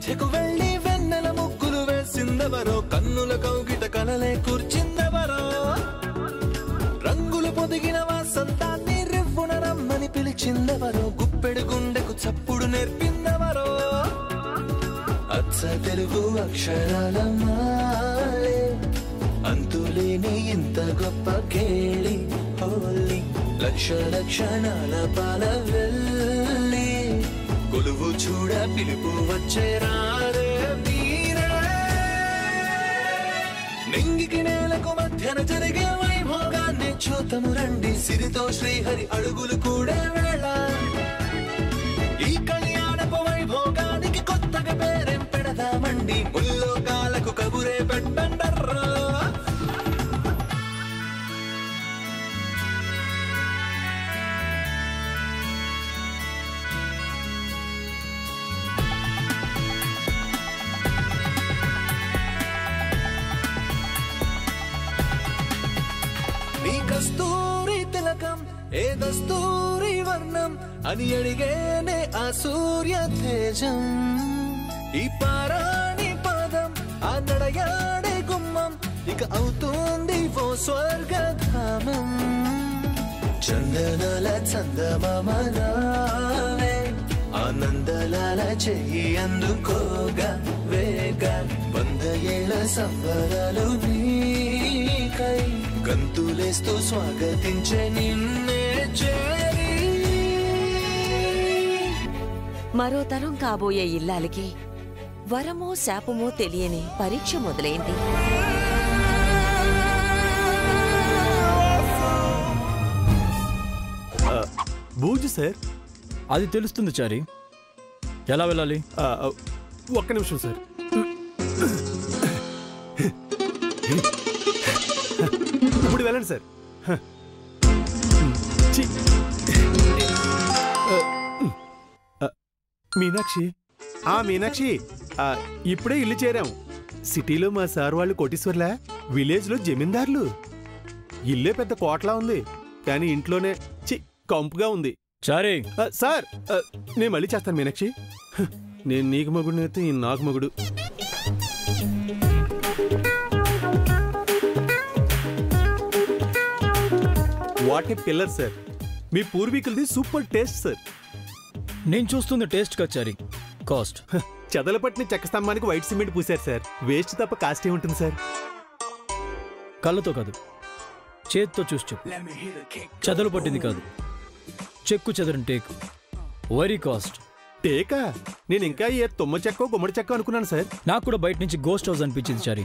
మధ్యకు వెళ్ళి వెన్నెల ముగ్గులు వేసిందెవరో, కన్నుల కౌగిట కలలే కూర్చిందెవరో, రంగులు పొదిగిన వాసంతాన్ని రివ్వున రమ్మని పిలిచిందెవరో, గుప్పెడు గుండెకు చప్పుడు నేర్పిందెవరో, అచ్చ తెలుగు అక్షరాల మాలే అంతులేని ఇంత గొప్ప కేళి హోలీ, లక్ష లక్షణాల పాల వెళ్ళి కొలువు చూడ పిలుపు వచ్చే రారే వీరే, నింగికి నేలకు మధ్యన జరిగే వైభోగాన్ని చూతము రండి, సిరితో శ్రీహరి అడుగులు కూడా వేళ, ఈ కళ్యాణపు వైభోగానికి కొత్తగా పేరేం పెడదామండి, ముల్లోకాలకు కబురే పెట్టండర్రా. నీ కస్తూరి తిలకం ఏ దస్తూరి వర్ణం అని అడిగేనే ఆ సూర్య తేజం, ఈ పారాణి పాదం ఆ నడయాడే గుమ్మం ఇక అవుతుంది ఓ స్వర్గధామం, చందనాల చందమామ రావే ఆనందలాల చెయ్యి అందుకోగా వేగ, 100 ఏళ్ల సంబరాలు నీకై గంతులేస్తూ స్వాగతించే నిన్నే చేరి. మరో తరం కాబోయే ఇల్లాలకి వరమో శాపమో తెలియని పరీక్ష మొదలైంది. బూజు సార్. అది తెలుస్తుంది చారి. ఎలా వెళ్ళాలి? ఒక్క నిమిషం సార్. ఇప్పుడు వెళ్ళండి సార్. మీనాక్షి, మీనాక్షి, ఇప్పుడే ఇల్లు చేరాం. సిటీలో మా సార్ వాళ్ళు కోటీశ్వర్లా, విలేజ్ లో జమీందార్లు. ఇల్లే పెద్ద కోటలా ఉంది, కానీ ఇంట్లోనే కంపుగా ఉంది. చారీ సార్, నేను మళ్ళీ చేస్తాను మీనాక్షి. నేను నీకు మగుడిని అయితే నాకు మగుడు. What a pillar sir. మీ పూర్వీకులది సూపర్ టేస్ట్ సార్. నేను చూస్తుంది టేస్ట్ కచారి, కాస్ట్. చెదలపట్టిన చెక్క స్తంభానికి వైట్ సిమెంట్ పూసారు సార్. వేస్ట్ తప్ప కాస్ట్ ఏముంటుంది సార్? కళ్ళతో కాదు, చేత్తో చూసి చెప్పు. చెదలు పట్టింది కాదు, చెక్కు చెదరని టేక్. Very cost. టేకా? నేను ఇంకా ఏ తుమ్మ చెక్క గుమ్మడి చెక్క అనుకున్నాను సార్. నాకు కూడా బయట నుంచి గోస్ట్ హౌస్ అనిపించింది చారి.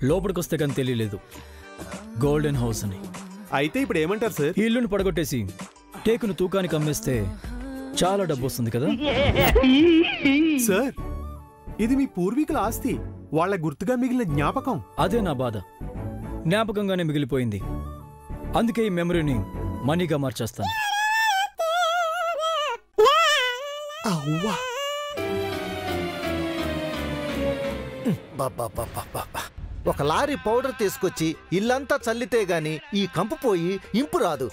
లోపలికి వస్తే కానీ తెలియలేదు గోల్డెన్ హౌస్ అని. అయితే ఇప్పుడు ఏమంటారు సార్? ఈ ఇల్లుని పడగొట్టేసి టేకును తూకానికి అమ్మేస్తే చాలా డబ్బు వస్తుంది కదా సార్. ఇది మీ పూర్వీకుల ఆస్తి, వాళ్ళ గుర్తుగా మిగిలిన జ్ఞాపకం. అదే నా బాధ. జ్ఞాపకంగానే మిగిలిపోయింది. అందుకే ఈ మెమరీని మనీగా మార్చేస్తాను. ఒక లారీ పౌడర్ తీసుకొచ్చి ఇల్లంతా చల్లితే గాని ఈ కంపు పోయి ఇంపు రాదు.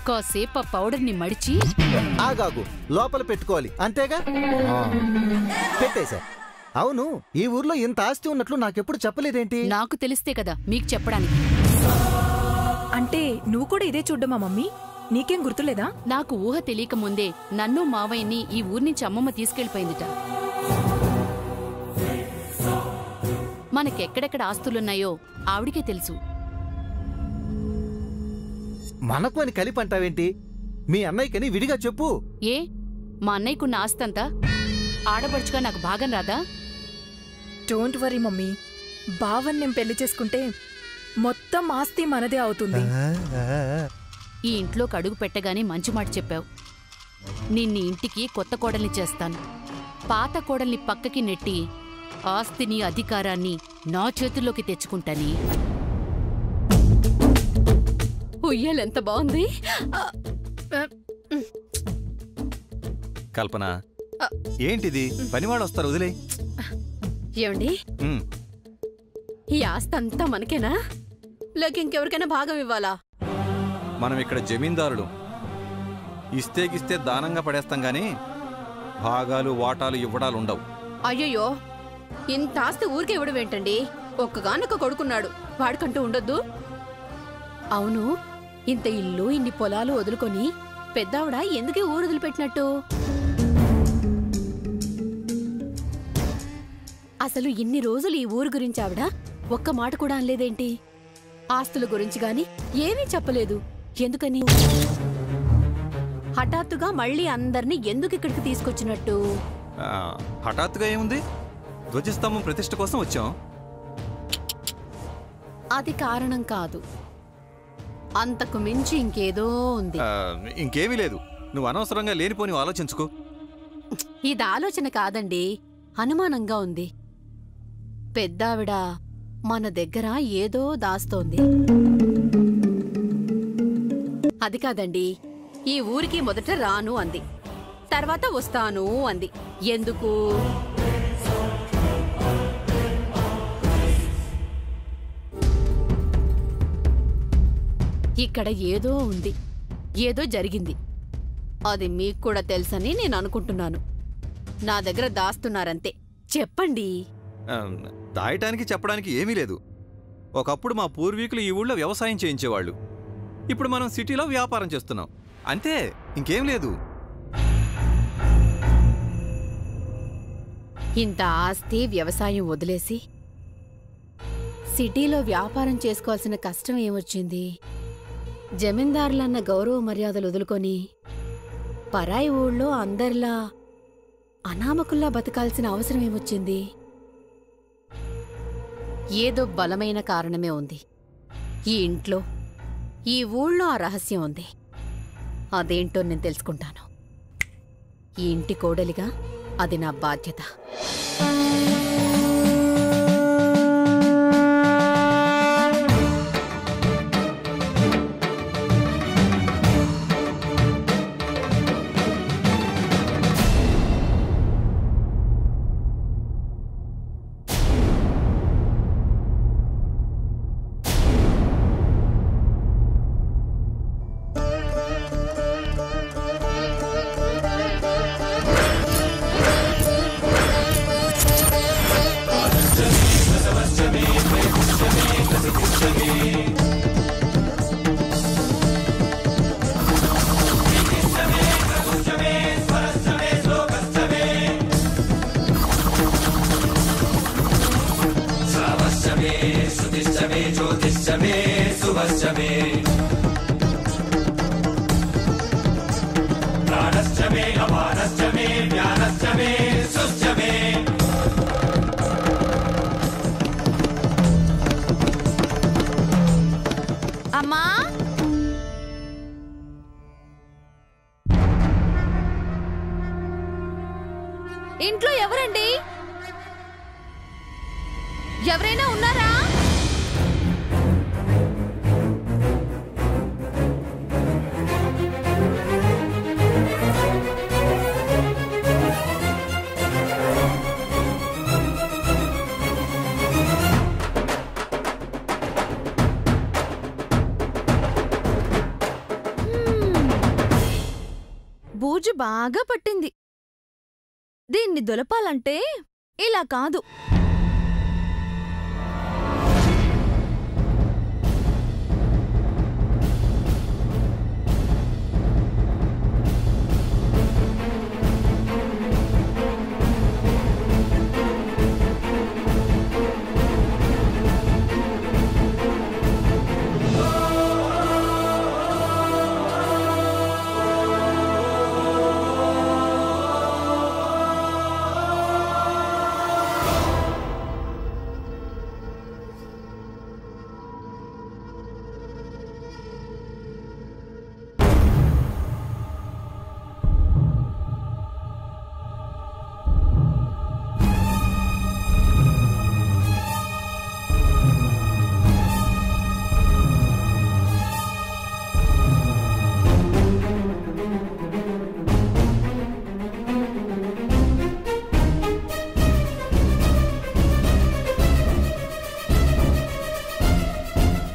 కాసేపు ఆ పౌడర్ ని మడిచి ఆగాగు, లోపల పెట్టుకోవాలి అంతేగా. పెట్టేశా. అవును, ఈ ఊర్లో ఇంత ఆస్తి ఉన్నట్లు నాకెప్పుడు చెప్పలేదేంటి? నాకు తెలిస్తే కదా మీకు చెప్పడానికి. అంటే నువ్వు కూడా ఇదే చూడ్డమా మమ్మీ? నీకేం గుర్తులేదా? నాకు ఊహ తెలియక ముందే నన్ను మావయ్యని ఈ ఊరి నుంచి అమ్మమ్మ తీసుకెళ్లిపోయిందిట. మనకెక్కడెక్కడ ఆస్తులున్నాయో ఆవిడికే తెలుసు. మనకు అని కలిపి అంటావేంటి? మీ అన్నయ్యకని విడిగా చెప్పు. ఏ మా అన్నయ్యకున్న ఆస్తంతా ఆడపడుచుగా నాకు భాగం రాదా? డోంట్ వరీ మమ్మీ, బావన్ నేను పెళ్లి చేసుకుంటే మొత్తం ఆస్తి మనదే అవుతుంది. ఈ ఇంట్లోకి అడుగు పెట్టగానే మంచి మాట చెప్పావు. నిన్ని ఇంటికి కొత్త కోడల్ని చేస్తాను. పాత కోడల్ని పక్కకి నెట్టి ఆస్తిని అధికారాన్ని నా చేతుల్లోకి తెచ్చుకుంటాని. ఉయ్యాలెంత బాగుంది. కల్పన, ఏంటిది? పనివాడు వస్తారు, వదిలే. ఏమండి, ఈ ఆస్తి అంతా మనకేనా లేక ఇంకెవరికైనా భాగం ఇవ్వాలా? మనం ఇక్కడ జమీందారులు. ఇస్తే దానంగా పడేస్తాం గాని భాగాలు వాటాలు ఇవ్వడాలు ఉండవు. అయ్యయ్యో, ఇంత ఆస్తి ఊరికే ఇవ్వడం ఏంటండి? ఒక్కగానొక్క కొడుకున్నాడు, వాడికంటూ ఉండొద్దు? అవును, ఇంత ఇల్లు ఇన్ని పొలాలు వదులుకొని పెద్దావిడ ఎందుకే ఊరు వదిలిపెట్టినట్టు? అసలు ఇన్ని రోజులు ఈ ఊరు గురించి ఆవిడ ఒక్క మాట కూడా అనలేదేంటి? ఆస్తుల గురించి గాని ఏమీ చెప్పలేదు. ఎందుకని? హఠాత్తుగా మళ్ళీ అందర్నీ ఎందుకు ఇక్కడికి తీసుకొచ్చినట్టు? హఠాత్తుగా ఏముంది? ధ్వజస్తంభం ప్రతిష్ఠ కోసం వచ్చాం. అది కారణం కాదు, అంతకు మించి ఇంకేదో ఉంది. ఇంకేమీ లేదు. నువ్వు అనవసరంగా లేనిపోని ఆలోచించుకో. ఇది ఆలోచన కాదండి, అనుమానంగా ఉంది. పెద్దావిడ మన దగ్గర ఏదో దాస్తోంది. అది కాదండి, ఈ ఊరికి మొదట రాను అంది, తర్వాత వస్తాను అంది. ఎందుకు? ఇక్కడ ఏదో ఉంది, ఏదో జరిగింది. అది మీకు కూడా తెలుసని నేను అనుకుంటున్నాను. నా దగ్గర దాస్తున్నారంతే. చెప్పండి. దాయటానికి చెప్పడానికి ఏమీ లేదు. ఒకప్పుడు మా పూర్వీకులు ఈ ఊళ్ళో వ్యవసాయం చేయించేవాళ్ళు. ఇప్పుడు మనం సిటీలో వ్యాపారం చేస్తున్నాం, అంతే, ఇంకేం లేదు. ఇంత ఆస్తి వ్యవసాయం వదిలేసి సిటీలో వ్యాపారం చేసుకోవాల్సిన కష్టం ఏమొచ్చింది? జమీందారులన్న గౌరవ మర్యాదలు వదులుకొని పరాయి ఊళ్ళో అందరిలా అనామకుల్లా బతకాల్సిన అవసరం ఏమొచ్చింది? ఏదో బలమైన కారణమే ఉంది. ఈ ఇంట్లో, ఈ ఊళ్ళో ఆ రహస్యం ఉంది. అదేంటో నేను తెలుసుకుంటాను. ఈ ఇంటి కోడలిగా అది నా బాధ్యత. అమ్మా, ఇంట్లో ఎవరండి? ఎవరైనా ఉన్నారా? బూజు బాగా పట్టింది. దీన్ని దులపాలంటే ఇలా కాదు.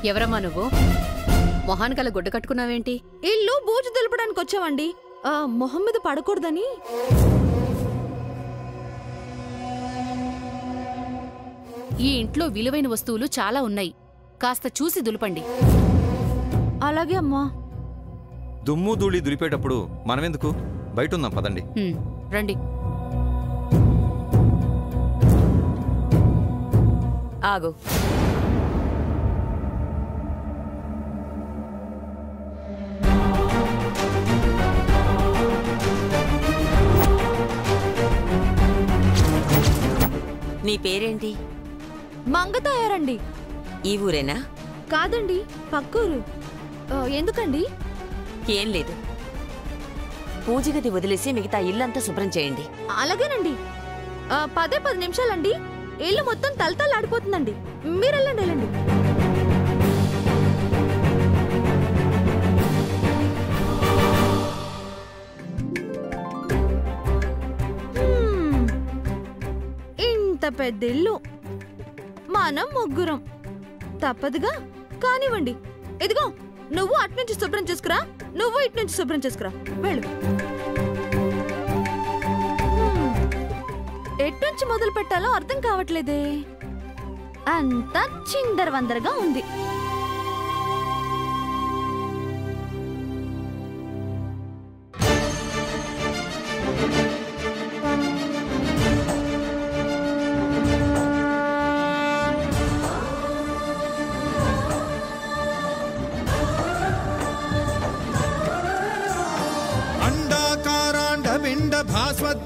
ఎవరమ్మా నువ్వు? మొహానికల గుడ్డ కట్టుకున్నావేంటి? ఇల్లు బూజు దులపడానికి వచ్చావండి. మొహం మీద పడకూడదని. ఈ ఇంట్లో విలువైన వస్తువులు చాలా ఉన్నాయి. కాస్త చూసి దులపండి. అలాగే అమ్మా. దుమ్ము ధూళి దులిపేటప్పుడు మనమెందుకు, బయట ఉందాం పదండి. రండి. ఆగు. నీ పేరేంటి? మంగతాయారండి. ఈ ఊరేనా? కాదండి, పక్కూరు. ఎందుకండి? ఏం లేదు, పూజ గది వదిలేసి మిగతా ఇల్లంతా శుభ్రం చేయండి. అలాగేనండి. 10 నిమిషాలండి. ఇల్లు మొత్తం తలతలాడిపోతుందండి. మీరెళ్ళండి, వెళ్ళండి. ఇంత పెద్ద ఇల్లు, మనం ముగ్గురం. తప్పదుగా, కానివ్వండి. ఇదిగో, నువ్వు అట్నుంచి శుభ్రం చేసుకురా, నువ్వు ఇట్నుంచి శుభ్రం చేసుకురా. వెళ్ళు. ఎట్నుంచి మొదలు పెట్టాలో అర్థం కావట్లేదే. అంతా చిందరవందరగా ఉంది.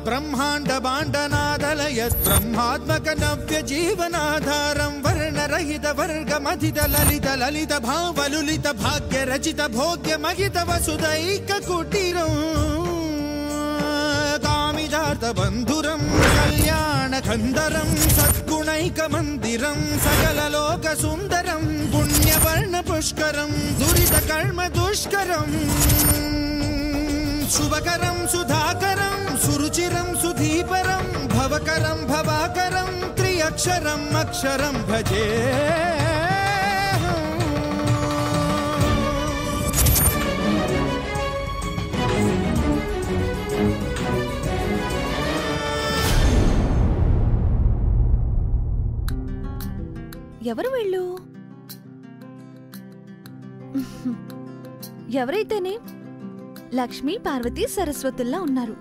బ్రహ్మాండ బాండనాదలయ బ్రహ్మాత్మక నవ్య జీవనాధారం వర్ణరహిత వర్గమధిత లలిత లలిత భావలులిత భాగ్య రచిత భోగ్య మహిత వసుదైక కుటీరం కామిదార్థ బంధురం కళ్యాణ కందరం సద్గుణైక మందిరం సకల లోక సుందరం పుణ్యవర్ణ పుష్కరం దురిత కర్మ దుష్కరం శుభకరం సుధాకరం సురుచిరం సుధీపరం భవకరం భవాకరం త్రియక్షరం అక్షరం భజే. ఎవరు వీళ్ళు? ఎవరైతేనే లక్ష్మీ పార్వతీ సరస్వతుల్లా ఉన్నారు.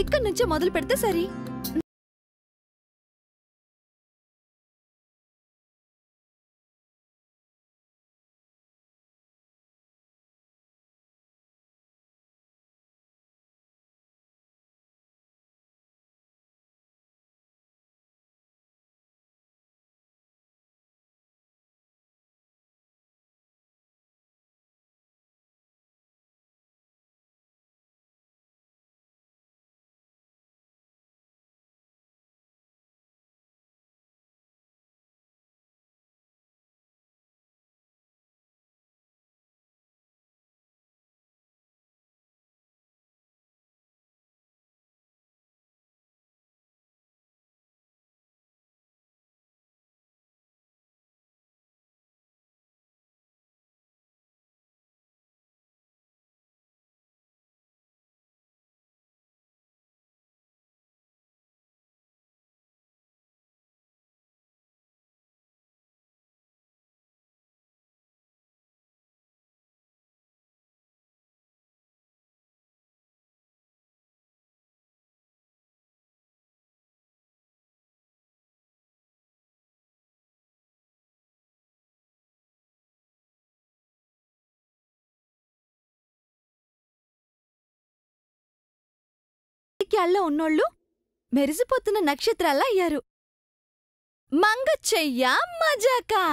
ఇక్కడి నుంచే మొదలు పెడితే సరి. క్యాల్లో ఉన్నోళ్ళు మెరిసిపోతున్న నక్షత్రాల్లా అయ్యారు. మంగచ్చయ్య మజాకా.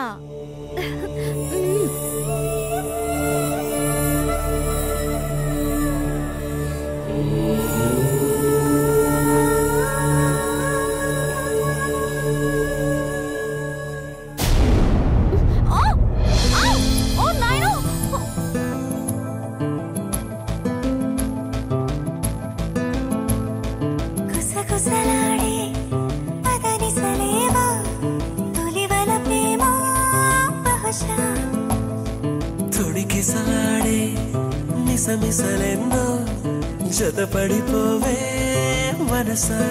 మిసమిసలెన్నో జతపడిపోవే మనసా.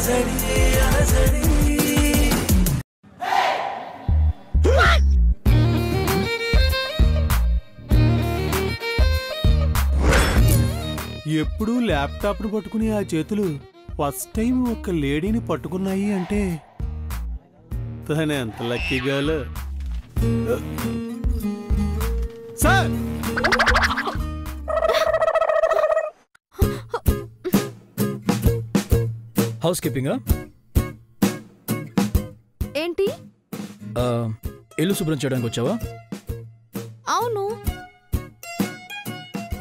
అలజడి అలజడి. ఎప్పుడూ ల్యాప్టాప్ను పట్టుకుని ఆ చేతులు ఫస్ట్ టైం ఒక లేడీని పట్టుకున్నాయి అంటే తనే ఎంత లక్కీగాలో. Sir house కీపింగా? ఏంటి? ఇల్లు శుభ్రం చేయడానికి వచ్చావా? అవును.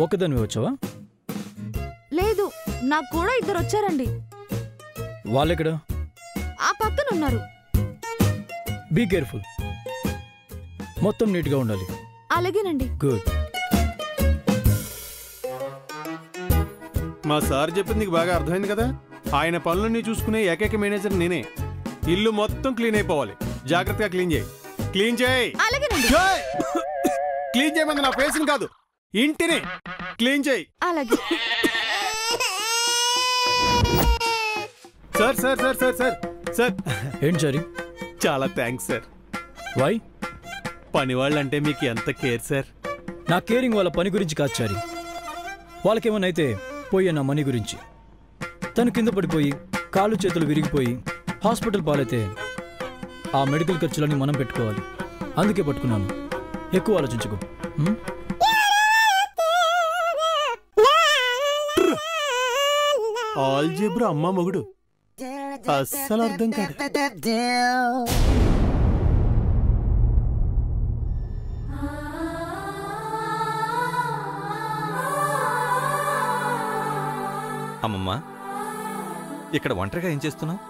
ఒక్కదానివే వచ్చావా? లేదు, నాకు కూడా ఇద్దరు వచ్చారండి. వాళ్ళెక్కడ? ఆ పక్కన ఉన్నారు. బీ కేర్ఫుల్, మొత్తం నీట్గా ఉండాలి. అలాగేనండి. గుడ్. మా సార్ చెప్పింది నీకు బాగా అర్థమైంది కదా. ఆయన పనులన్నీ చూసుకునే ఏకైక మేనేజర్ నేనే. ఇల్లు మొత్తం క్లీన్ అయిపోవాలి. జాగ్రత్తగా క్లీన్ చేయి. క్లీన్ చేయి. అలాగేనండి. క్లీన్ చేయమంది నా ఫేస్ని కాదు, ఇంటిని క్లీన్ చేయి. అలాగే. Sir sir sir sir sir sir. ఏంటి చారి? చాలా థ్యాంక్స్ సార్. వై? పని వాళ్ళంటే మీకు ఎంత కేర్ సార్. నా కేరింగ్ వాళ్ళ పని గురించి కాదు చారి. వాళ్ళకేమన్నా అయితే పోయే నా మనీ గురించి. తను కింద పడిపోయి కాళ్ళు చేతులు విరిగిపోయి హాస్పిటల్ పాలైతే ఆ మెడికల్ ఖర్చులన్నీ మనం పెట్టుకోవాలి. అందుకే పట్టుకున్నాను. ఎక్కువ ఆలోచించుకో. ఆల్జీబ్రా అమ్మ మొగుడు అస్సలు అర్థం కాదు. అమ్మమ్మ, ఇక్కడ ఒంటరిగా ఏం చేస్తున్నావు?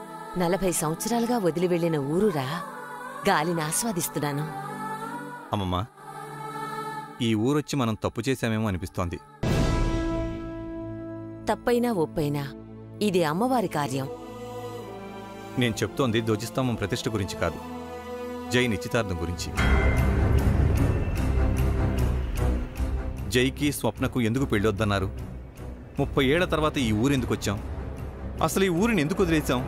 40 సంవత్సరాలుగా వదిలి వెళ్లిన ఊరురా, గాలిని ఆస్వాదిస్తున్నాను. అమ్మమ్మ, ఈ ఊరొచ్చి మనం తప్పు చేశామేమో అనిపిస్తోంది. తప్పైనా ఒప్పైనా ఇది అమ్మవారి కార్యం. నేను చెప్తోంది ధ్వజస్తంభం ప్రతిష్ఠ గురించి కాదు, జై నిశ్చితార్థం గురించి. జైకి స్వప్నకు ఎందుకు పెళ్ళొద్దన్నారు? 30 ఏళ్ల తర్వాత ఈ ఊరెందుకు వచ్చాం? అసలు ఈ ఊరిని ఎందుకు వదిలేశాం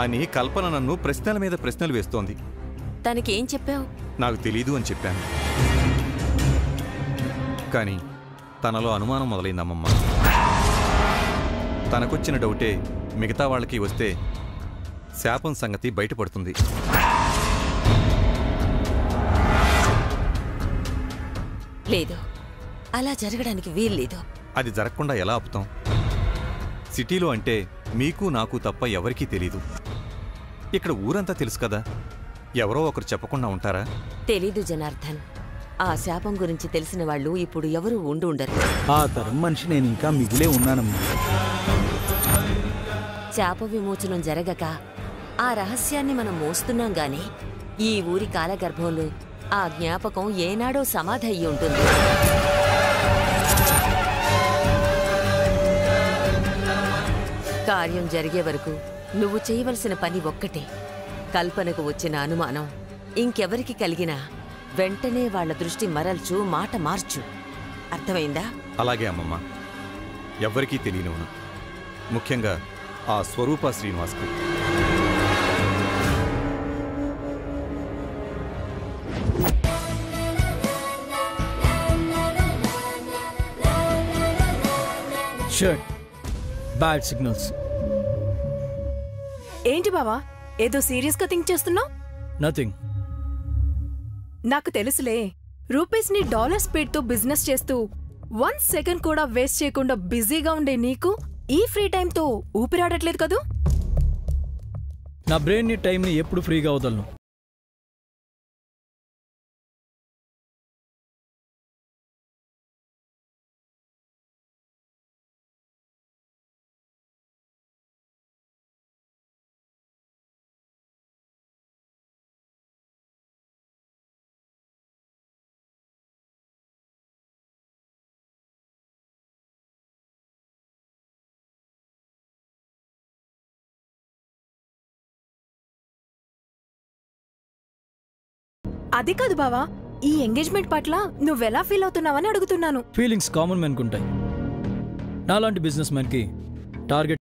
అని కల్పన నన్ను ప్రశ్నల మీద ప్రశ్నలు వేస్తోంది. తనకేం చెప్పావు? నాకు తెలీదు అని చెప్పాను. కానీ తనలో అనుమానం మొదలైందమ్మమ్మ. తనకొచ్చిన డౌటే మిగతా వాళ్ళకి వస్తే శాపం సంగతి బయటపడుతుంది. లేదు, అలా జరగడానికి వీల్లేదు. అది జరగకుండా ఎలా ఆపుతాం? సిటీలో అంటే మీకు నాకు తప్ప ఎవరికీ తెలీదు. ఇక్కడ ఊరంతా తెలుసు కదా, ఎవరో ఒకరు చెప్పకుండా ఉంటారా? తెలీదు జనార్దన్. ఆ శాపం గురించి తెలిసిన వాళ్ళు ఇప్పుడు ఎవరూ ఉండరు. ఆ తరం మనిషి నేను ఇంకా మిగిలే ఉన్నానమ్మా. శాప విమోచనం జరగక ఆ రహస్యాన్ని మనం మోస్తున్నాం గాని ఈ ఊరి కాలగర్భంలో ఆ జ్ఞాపకం ఏనాడో సమాధి అయ్యి ఉంటుంది. కార్యం జరిగే వరకు నువ్వు చేయవలసిన పని ఒక్కటే. కల్పనకు వచ్చిన అనుమానం ఇంకెవరికి కలిగినా వెంటనే వాళ్ల దృష్టి మరల్చు, మాట మార్చు. అర్థమైందా? అలాగే అమ్మమ్మ, ఎవ్వరికీ తెలియనివ్వను, ముఖ్యంగా ఆ స్వరూప శ్రీనివాస్కు. Shirt bad signals. ఏంటి బావా, ఏదో సీరియస్ గా థింక్ చేస్తున్నావు? నథింగ్. నాకు తెలుసులే, రూపీస్ ని డాలర్ స్పీడ్ తో బిజినెస్ చేస్తూ 1 సెకండ్ కూడా వేస్ట్ చేయకుండా బిజీగా ఉండే నీకు ఈ ఫ్రీ టైం తో ఊపిరాడట్లేదు కదూ? నా బ్రెయిన్ ని టైం ని ఎప్పుడు ఫ్రీగా వదలను. అది కాదు బావా, ఈ ఎంగేజ్మెంట్ పట్ల నువ్వెలా ఫీల్ అవుతున్నావని అడుగుతున్నాను. ఫీలింగ్స్ కామన్ మ్యాన్ కుంటాయి. నాలాంటి బిజినెస్ మ్యాన్ కి టార్గెట్